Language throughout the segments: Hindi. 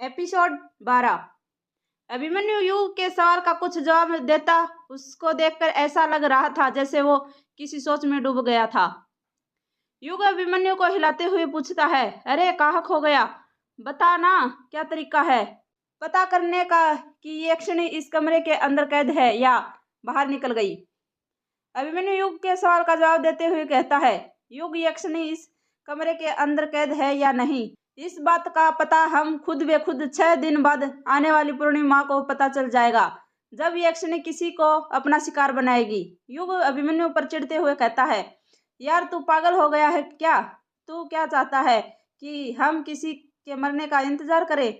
एपिसोड 12। अभिमन्यु युग के सवाल का कुछ जवाब देता। उसको देखकर ऐसा लग रहा था जैसे वो किसी सोच में डूब गया था। युग अभिमन्यु को हिलाते हुए पूछता है, अरे कहाँ खो गया? बता ना, क्या तरीका है पता करने का कि ये यक्षिणी इस कमरे के अंदर कैद है या बाहर निकल गई? अभिमन्यु युग के सवाल का जवाब देते हुए कहता है, युग यक्षिणी इस कमरे के अंदर कैद है या नहीं, इस बात का पता हम खुद ब खुद 6 दिन बाद आने वाली पूर्णिमा को पता चल जाएगा, जब यक्षिणी किसी को अपना शिकार बनाएगी। युग अभिमन्यु पर चिढ़ते हुए कहता है, यार तू पागल हो गया है क्या? तू क्या चाहता है कि हम किसी के मरने का इंतजार करें?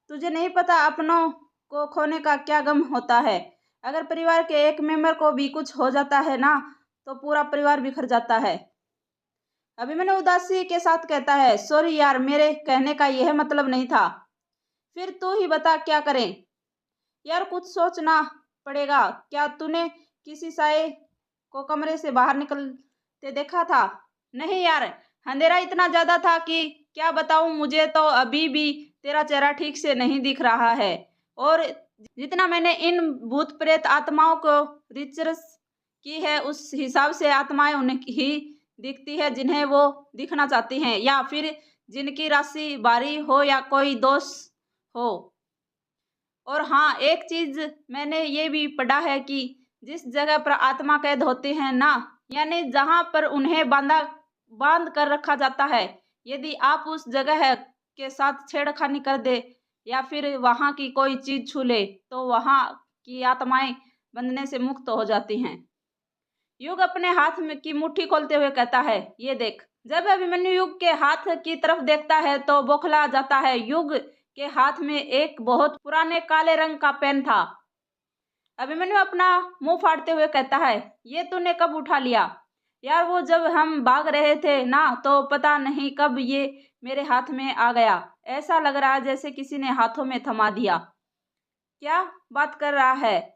तुझे नहीं पता अपनों को खोने का क्या गम होता है। अगर परिवार के एक मेंबर को भी कुछ हो जाता है ना, तो पूरा परिवार बिखर जाता है। अभिमन्यु उदासी के साथ कहता है, सॉरी यार, मेरे कहने का यह मतलब नहीं था। फिर तू ही बता क्या करें? यार कुछ सोचना पड़ेगा। क्या तूने किसी साये को कमरे से बाहर निकलते देखा था? नहीं यार, अंधेरा इतना ज्यादा था कि क्या बताऊं, मुझे तो अभी भी तेरा चेहरा ठीक से नहीं दिख रहा है। और जितना मैंने इन भूत प्रेत आत्माओं को रिसर्च की है, उस हिसाब से आत्माएं उन्हें ही दिखती है जिन्हें वो दिखना चाहती हैं, या फिर जिनकी राशि भारी हो या कोई दोष हो। और हाँ, एक चीज मैंने ये भी पढ़ा है कि जिस जगह पर आत्मा कैद होती है ना, यानी जहां पर उन्हें बांध कर रखा जाता है, यदि आप उस जगह के साथ छेड़खानी कर दे या फिर वहां की कोई चीज छू ले, तो वहां की आत्माएं बंधने से मुक्त हो जाती हैं। युग अपने हाथ में की मुट्ठी खोलते हुए कहता है, ये देख। जब अभिमन्यु युग के हाथ की तरफ देखता है तो बौखला जाता है। युग के हाथ में एक बहुत पुराने काले रंग का पेन था। अभिमन्यु अपना मुंह फाड़ते हुए कहता है, ये तूने कब उठा लिया? यार वो जब हम भाग रहे थे ना, तो पता नहीं कब ये मेरे हाथ में आ गया। ऐसा लग रहा है जैसे किसी ने हाथों में थमा दिया। क्या बात कर रहा है?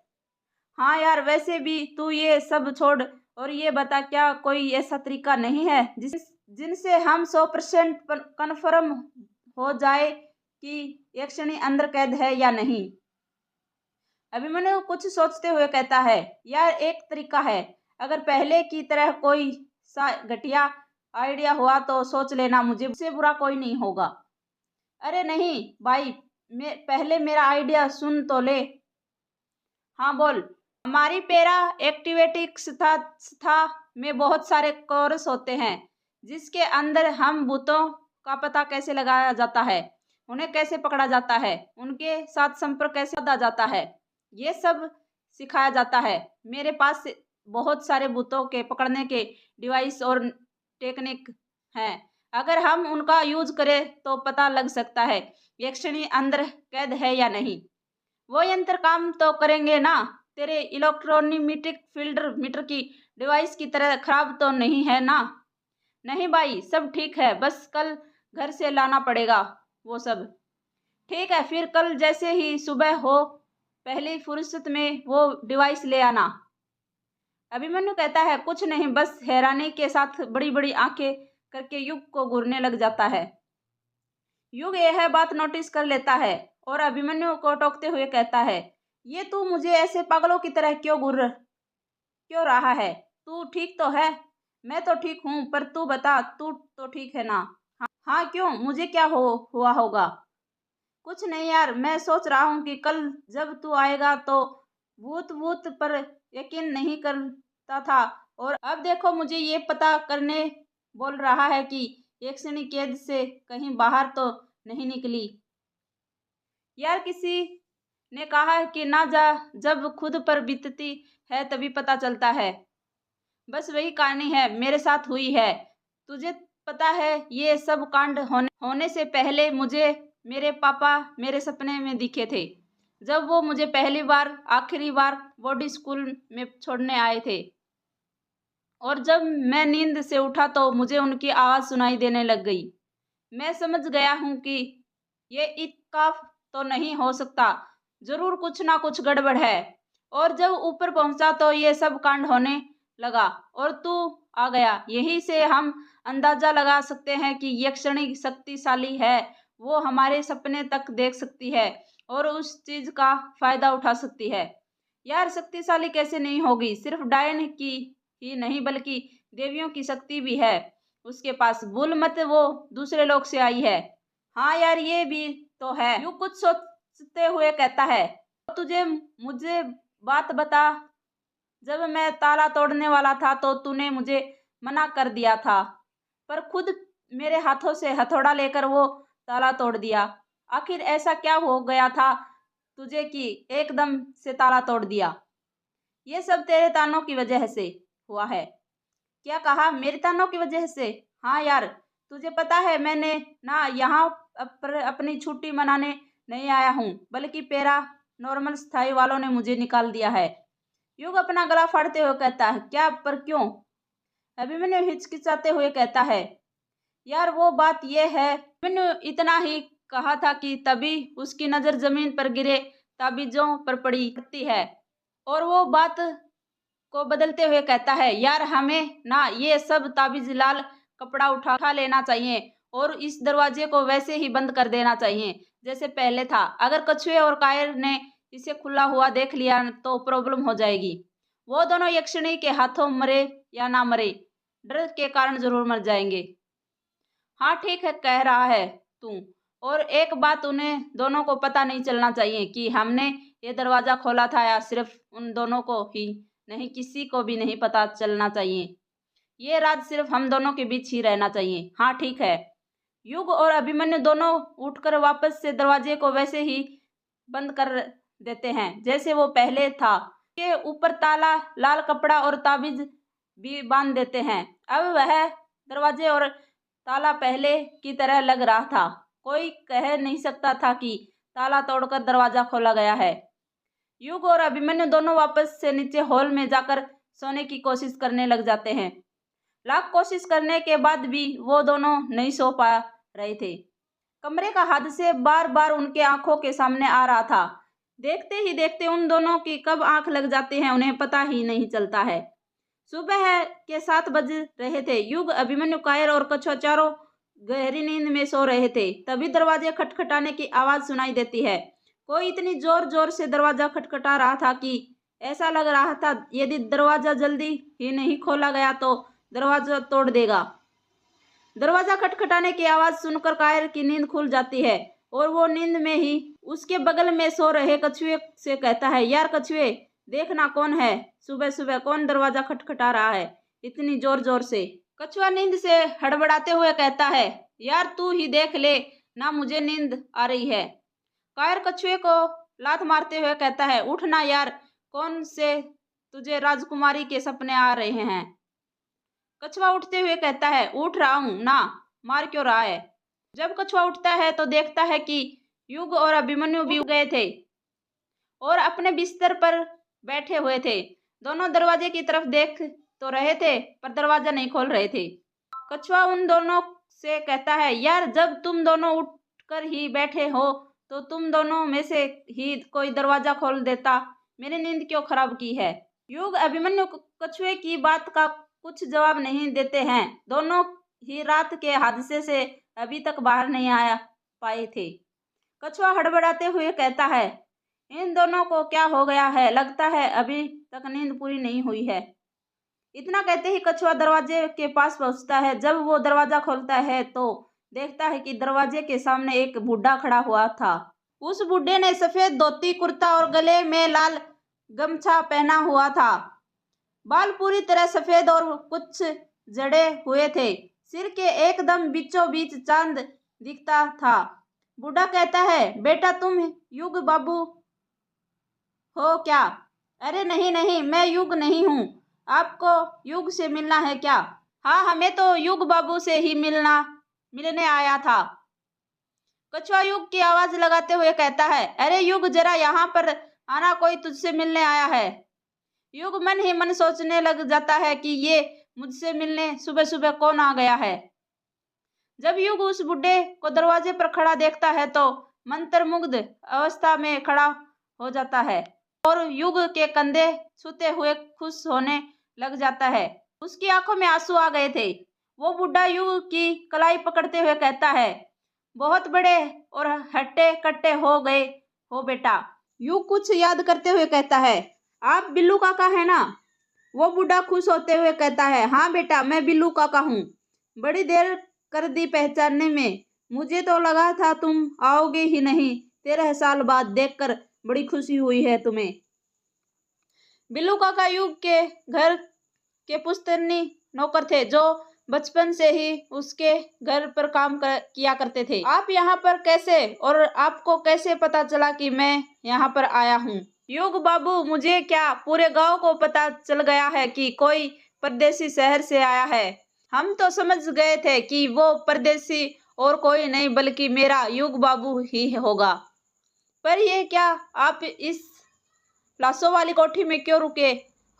हाँ यार, वैसे भी तू ये सब छोड़ और ये बता, क्या कोई ऐसा तरीका नहीं है जिनसे हम 100% कन्फर्म हो जाए कि यक्षिणी अंदर कैद है या नहीं? अभिमन्यु कुछ सोचते हुए कहता है, यार एक तरीका है। अगर पहले की तरह कोई सा घटिया आइडिया हुआ तो सोच लेना, मुझे उससे बुरा कोई नहीं होगा। अरे नहीं भाई, पहले मेरा आइडिया सुन तो ले। हाँ बोल। हमारी पैरा एक्टिवेटिक संस्था में बहुत सारे कोर्स होते हैं, जिसके अंदर हम भूतों का पता कैसे लगाया जाता है, उन्हें कैसे पकड़ा जाता है, उनके साथ संपर्क कैसे किया जाता है, ये सब सिखाया जाता है। मेरे पास बहुत सारे भूतों के पकड़ने के डिवाइस और टेक्निक हैं। अगर हम उनका यूज करें तो पता लग सकता है यक्षिणी अंदर कैद है या नहीं। वो यंत्र काम तो करेंगे ना? तेरे इलेक्ट्रोनिक फील्ड मीटर की डिवाइस की तरह खराब तो नहीं है ना? नहीं भाई, सब ठीक है, बस कल घर से लाना पड़ेगा वो सब। ठीक है, फिर कल जैसे ही सुबह हो, पहली फुर्सत में वो डिवाइस ले आना। अभिमन्यु कहता है, कुछ नहीं, बस हैरानी के साथ बड़ी बड़ी आंखें करके युग को घूरने लग जाता है। युग यह बात नोटिस कर लेता है और अभिमन्यु को टोकते हुए कहता है, ये तू मुझे ऐसे पागलों की तरह क्यों रहा है? तू ठीक तो है? मैं तो ठीक हूँ, पर तू बता, तू तो ठीक है ना? हाँ क्यों, मुझे क्या हुआ होगा? कुछ नहीं यार, मैं सोच रहा हूँ कि कल जब तू आएगा तो भूत पर यकीन नहीं करता था, और अब देखो मुझे ये पता करने बोल रहा है कि यक्षिणी कैद से कहीं बाहर तो नहीं निकली। यार किसी ने कहा है कि ना जा जब खुद पर बीतती है तभी पता चलता है। बस वही कहानी है, मेरे साथ हुई है। तुझे पता है, ये सब कांड होने से पहले मुझे मेरे पापा मेरे सपने में दिखे थे, जब वो मुझे पहली बार आखिरी बार बोर्डिंग स्कूल में छोड़ने आए थे। और जब मैं नींद से उठा तो मुझे उनकी आवाज़ सुनाई देने लग गई। मैं समझ गया हूँ कि ये इत्तेफाक तो नहीं हो सकता, जरूर कुछ ना कुछ गड़बड़ है। और जब ऊपर पहुंचा तो ये सब कांड होने लगा और तू आ गया। यही से हम अंदाजा लगा सकते हैं कि यक्षिणी शक्तिशाली है वो हमारे सपने तक देख सकती है और उस चीज का फायदा उठा सकती है। यार शक्तिशाली कैसे नहीं होगी, सिर्फ डायन की ही नहीं बल्कि देवियों की शक्ति भी है उसके पास। भूल मत वो दूसरे लोक से आई है। हाँ यार ये भी तो है, यूं कुछ सोचते हुए कहता है। तुझे मुझे बात बता, जब मैं ताला तोड़ने वाला था तो तूने मुझे मना कर दिया था, पर खुद मेरे हाथों से हथौड़ा लेकर वो ताला तोड़ दिया। आखिर ऐसा क्या हो गया था तुझे कि एकदम से ताला तोड़ दिया? ये सब तेरे तानों की वजह से हुआ है। क्या कहा? मेरे तानों की वजह से? हाँ यार, तुझे पता है मैंने ना यहाँ अपनी छुट्टी मनाने नहीं आया हूँ, बल्कि पैरा नॉर्मल स्थाई वालों ने मुझे निकाल दिया है। युग अपना गला फाड़ते हुए कहता है। क्या? पर क्यों? अभिमन्यु हिचकिचाते हुए कहता है। यार वो बात यह है, अभिमन्यु इतना ही कहा था कि तभी उसकी नजर जमीन पर गिरे ताबीजों पर पड़ती है और वो बात को बदलते हुए कहता है। यार हमें ना ये सब ताबीज लाल कपड़ा उठा लेना चाहिए और इस दरवाजे को वैसे ही बंद कर देना चाहिए जैसे पहले था। अगर कछुए और कायर ने इसे खुला हुआ देख लिया तो प्रॉब्लम हो जाएगी। वो दोनों यक्षिणी के हाथों मरे या ना मरे, डर के कारण जरूर मर जाएंगे। हाँ ठीक है कह रहा है तू, और एक बात उन्हें दोनों को पता नहीं चलना चाहिए कि हमने ये दरवाजा खोला था, या सिर्फ उन दोनों को ही नहीं, किसी को भी नहीं पता चलना चाहिए। ये राज सिर्फ हम दोनों के बीच ही रहना चाहिए। हाँ ठीक है। युग और अभिमन्यु दोनों उठकर वापस से दरवाजे को वैसे ही बंद कर देते हैं जैसे वो पहले था। के ऊपर ताला, लाल कपड़ा और ताबीज भी बांध देते हैं। अब वह दरवाजे और ताला पहले की तरह लग रहा था। कोई कह नहीं सकता था कि ताला तोड़कर दरवाजा खोला गया है। युग और अभिमन्यु दोनों वापस से नीचे हॉल में जाकर सोने की कोशिश करने लग जाते हैं। लाख कोशिश करने के बाद भी वो दोनों नहीं सो पा रहे थे। कमरे का हादसे बार बार उनके आंखों के सामने आ रहा था। देखते ही देखते उन दोनों की कब आंख लग जाती है उन्हें पता ही नहीं चलता है। सुबह के 7 बज रहे थे। युग, अभिमन्यु, कायर और कछुआ चारों गहरी नींद में सो रहे थे। तभी दरवाजे खटखटाने की आवाज सुनाई देती है। कोई इतनी जोर जोर से दरवाजा खटखटा रहा था कि ऐसा लग रहा था यदि दरवाजा जल्दी ही नहीं खोला गया तो दरवाजा तोड़ देगा। दरवाजा खटखटाने की आवाज सुनकर कायर की नींद खुल जाती है और वो नींद में ही उसके बगल में सो रहे कछुए से कहता है। यार कछुए, देखना कौन है, सुबह सुबह कौन दरवाजा खटखटा रहा है इतनी जोर जोर से। कछुआ नींद से हड़बड़ाते हुए कहता है। यार तू ही देख ले ना, मुझे नींद आ रही है। कायर कछुए को लात मारते हुए कहता है। उठना यार, कौन से तुझे राजकुमारी के सपने आ रहे हैं? कछुआ उठते हुए कहता है। उठ रहा हूं ना, मार क्यों रहा है? जब कछुआ उठता है तो देखता है कि युग और अभिमन्यु भी उठ गए थे और अपने बिस्तर पर बैठे हुए थे। दोनों दरवाजे की तरफ देख तो रहे थे पर दरवाजा नहीं खोल रहे थे। कछुआ उन दोनों से कहता है। यार जब तुम दोनों उठकर ही बैठे हो तो तुम दोनों में से ही कोई दरवाजा खोल देता, मेरी नींद क्यों खराब की है? युग, अभिमन्यु कछुए की बात का कुछ जवाब नहीं देते हैं। दोनों ही रात के हादसे से अभी तक बाहर नहीं आया पाए थे। कछुआ हड़बड़ाते हुए कहता है। इन दोनों को क्या हो गया है? लगता है अभी तक नींद पूरी नहीं हुई है। इतना कहते ही कछुआ दरवाजे के पास पहुंचता है। जब वो दरवाजा खोलता है तो देखता है कि दरवाजे के सामने एक बूढ़ा खड़ा हुआ था। उस बूढ़े ने सफेद धोती कुर्ता और गले में लाल गमछा पहना हुआ था। बाल पूरी तरह सफेद और कुछ जड़े हुए थे। सिर के एकदम बीचों बीच चांद दिखता था। बूढ़ा कहता है। बेटा तुम युग बाबू हो क्या? अरे नहीं नहीं, मैं युग नहीं हूँ। आपको युग से मिलना है क्या? हाँ, हमें तो युग बाबू से ही मिलने आया था। कछुआ युग की आवाज लगाते हुए कहता है। अरे युग, जरा यहाँ पर आना, कोई तुझसे मिलने आया है। युग मन ही मन सोचने लग जाता है कि ये मुझसे मिलने सुबह सुबह कौन आ गया है। जब युग उस बुढ़े को दरवाजे पर खड़ा देखता है तो मंत्रमुग्ध अवस्था में खड़ा हो जाता है और युग के कंधे छूते हुए खुश होने लग जाता है। उसकी आंखों में आंसू आ गए थे। वो बुढ़ा युग की कलाई पकड़ते हुए कहता है। बहुत बड़े और हट्टे कट्टे हो गए हो बेटा। यूं कुछ याद करते हुए कहता है, आप बिल्लू काका है ना? वो बूढ़ा खुश होते हुए कहता है, हाँ बेटा, मैं बिल्लू काका हूँ। बड़ी देर कर दी पहचानने में, मुझे तो लगा था तुम आओगे ही नहीं। 13 साल बाद देखकर बड़ी खुशी हुई है तुम्हें। बिल्लू काका युग के घर के पुश्तैनी नौकर थे, जो बचपन से ही उसके घर पर काम किया करते थे। आप यहाँ पर कैसे, और आपको कैसे पता चला कि मैं यहाँ पर आया हूँ? युग बाबू, मुझे क्या, पूरे गांव को पता चल गया है कि कोई परदेसी शहर से आया है। हम तो समझ गए थे कि वो परदेसी और कोई नहीं बल्कि मेरा युग बाबू ही होगा। पर ये क्या, आप इस लाशों वाली कोठी में क्यों रुके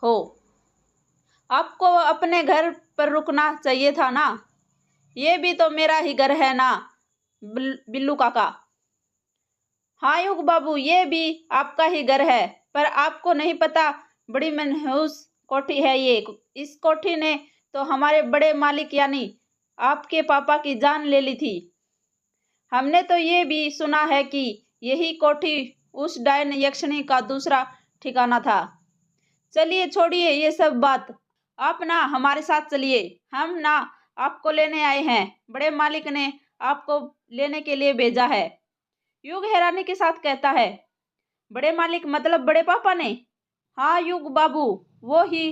हो? आपको अपने घर पर रुकना चाहिए था ना। ये भी तो मेरा ही घर है ना बिल्लू काका। हाँ युग बाबू, ये भी आपका ही घर है, पर आपको नहीं पता बड़ी मनहूस कोठी है ये। इस कोठी ने तो हमारे बड़े मालिक यानी आपके पापा की जान ले ली थी। हमने तो ये भी सुना है कि यही कोठी उस डायन यक्षिणी का दूसरा ठिकाना था। चलिए छोड़िए ये सब बात, आप ना हमारे साथ चलिए। हम ना आपको लेने आए हैं, बड़े मालिक ने आपको लेने के लिए भेजा है। युग हैरानी के साथ कहता है, बड़े मालिक मतलब बड़े पापा ने? हाँ युग बाबू, वो ही।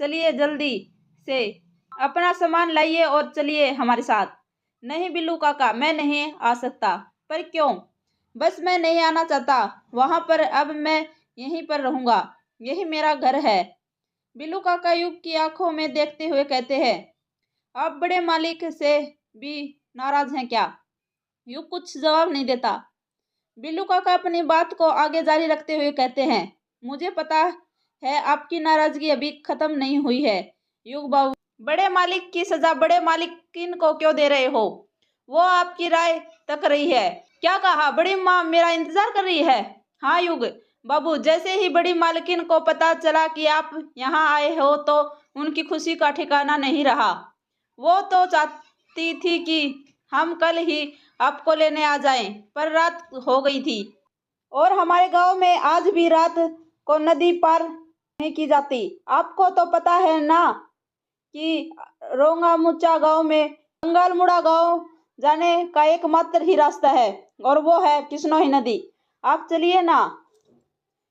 चलिए जल्दी से अपना सामान लाइए और चलिए हमारे साथ। नहीं बिल्लू काका, मैं नहीं आ सकता। पर क्यों? बस मैं नहीं आना चाहता वहां पर, अब मैं यहीं पर रहूंगा, यही मेरा घर है। बिल्लू काका युग की आंखों में देखते हुए कहते हैं, आप बड़े मालिक से भी नाराज हैं क्या? युग कुछ जवाब नहीं देता। बिल्लू काका अपनी बात को आगे जारी रखते हुए कहते हैं, मुझे पता है आपकी नाराजगी अभी खत्म नहीं हुई है युग बाबू। बड़े मालिक की सजा बड़े मालिकिन को क्यों दे रहे हो? वो आपकी राय तक रही है। क्या कहा? बड़ी माँ मेरा इंतजार कर रही है? हाँ युग बाबू, जैसे ही बड़ी मालकिन को पता चला कि आप यहाँ आए हो तो उनकी खुशी का ठिकाना नहीं रहा। वो तो चाहती थी कि हम कल ही आपको लेने आ जाएं, पर रात हो गई थी और हमारे गांव में आज भी रात को नदी पार नहीं की जाती। आपको तो पता है ना कि रोंगामुचा गांव में बंगालमुड़ा गांव जाने का एकमात्र ही रास्ता है, और वो है किश्नोई नदी। आप चलिए ना।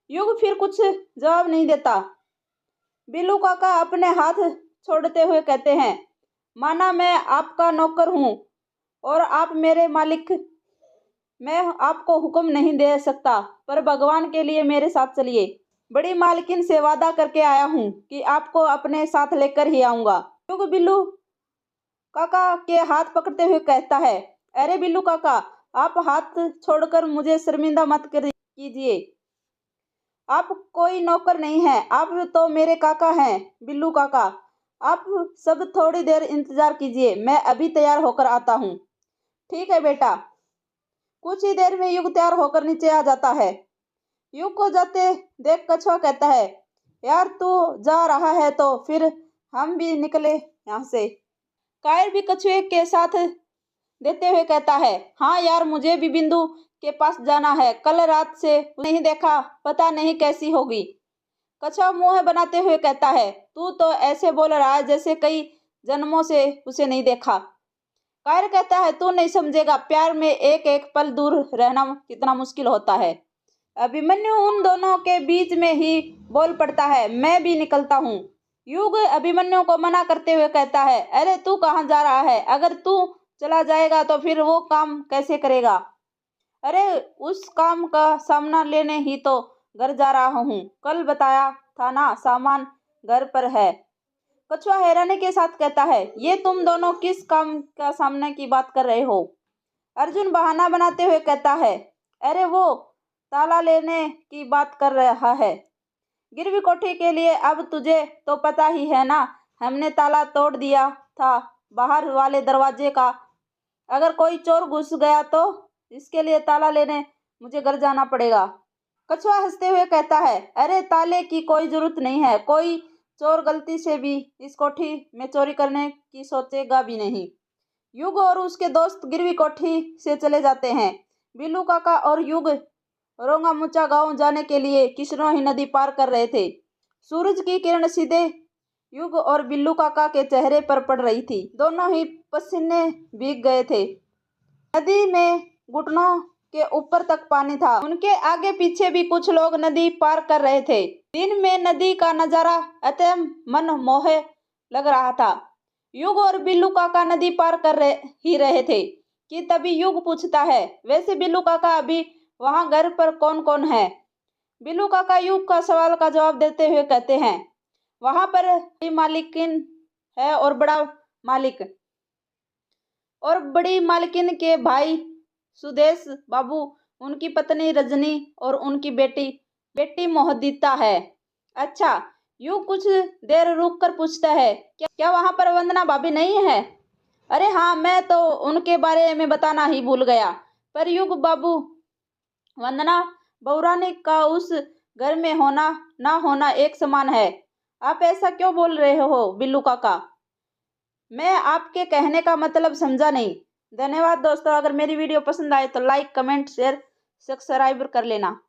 युग फिर कुछ जवाब नहीं देता। बिल्लू काका अपने हाथ छोड़ते हुए कहते हैं, माना मैं आपका नौकर हूँ और आप मेरे मालिक, मैं आपको हुक्म नहीं दे सकता, पर भगवान के लिए मेरे साथ चलिए। बड़ी मालकिन से वादा करके आया हूँ कि आपको अपने साथ लेकर ही आऊंगा। युग बिल्लू काका के हाथ पकड़ते हुए कहता है, अरे बिल्लू काका, आप हाथ छोड़कर मुझे शर्मिंदा मत कीजिए। आप कोई नौकर नहीं हैं, आप तो मेरे काका हैं बिल्लू काका। आप सब थोड़ी देर इंतजार कीजिए, मैं अभी तैयार होकर आता हूँ। ठीक है बेटा। कुछ ही देर में युग तैयार होकर नीचे आ जाता है। युग को जाते देख कछुआ कहता है, यार तू जा रहा है तो फिर हम भी निकले यहाँ से। कायर भी कछुए के साथ देते हुए कहता है, हाँ यार, मुझे भी बिंदु के पास जाना है, कल रात से नहीं देखा, पता नहीं कैसी होगी। कछुआ मुंह बनाते हुए कहता है, तू तो ऐसे बोल रहा है जैसे कई जन्मों से उसे नहीं देखा। कायर कहता है, तू नहीं समझेगा, प्यार में एक एक पल दूर रहना कितना मुश्किल होता है। अभिमन्यु उन दोनों के बीच में ही बोल पड़ता है, मैं भी निकलता हूँ। युग अभिमन्यु को मना करते हुए कहता है, अरे तू कहाँ जा रहा है? अगर तू चला जाएगा तो फिर वो काम कैसे करेगा? अरे उस काम का सामना लेने ही तो घर जा रहा हूँ, कल बताया था ना सामान घर पर है। कछुआ हैरानी के साथ कहता है, ये तुम दोनों किस काम का सामने की बात कर रहे हो? अर्जुन बहाना बनाते हुए कहता है, अरे वो ताला लेने की बात कर रहा है, गिरवी कोठी के लिए। अब तुझे तो पता ही है ना, हमने ताला तोड़ दिया था बाहर वाले दरवाजे का। अगर कोई चोर घुस गया तो इसके लिए ताला लेने मुझे घर जाना पड़ेगा। कछुआ हंसते हुए कहता है, अरे ताले की कोई जरूरत नहीं है, कोई चोर गलती से भी इस कोठी में चोरी करने की सोचेगा भी नहीं। युग और उसके दोस्त गिरवी कोठी से चले जाते हैं। बिल्लू काका और युग रोंगामुचा गांव जाने के लिए किशोर ही नदी पार कर रहे थे। सूरज की किरण सीधे युग और बिल्लू काका के चेहरे पर पड़ रही थी। दोनों ही पसीने भीग गए थे। नदी में घुटनों के ऊपर तक पानी था। उनके आगे पीछे भी कुछ लोग नदी पार कर रहे थे। दिन में नदी का नजारा अत्यंत मनमोह लग रहा था। युग और बिल्लू काका नदी पार कर ही रहे थे कि तभी युग पूछता है, वैसे बिल्लू काका अभी वहां घर पर कौन कौन है? बिल्लू काका युग का सवाल का जवाब देते हुए कहते हैं, वहां पर बड़ी मालिकिन है और बड़ा मालिक और बड़ी मालकिन के भाई सुदेश बाबू, उनकी पत्नी रजनी और उनकी बेटी मोहदिता है। अच्छा, यूं कुछ देर रुक कर पूछता है, क्या वहां पर वंदना भाभी नहीं है? अरे हाँ, मैं तो उनके बारे में बताना ही भूल गया। पर युग बाबू, वंदना बहुरानी का उस घर में होना ना होना एक समान है। आप ऐसा क्यों बोल रहे हो बिल्लू काका? मैं आपके कहने का मतलब समझा नहीं। धन्यवाद दोस्तों। अगर मेरी वीडियो पसंद आए तो लाइक, कमेंट, शेयर, सब्सक्राइब कर लेना।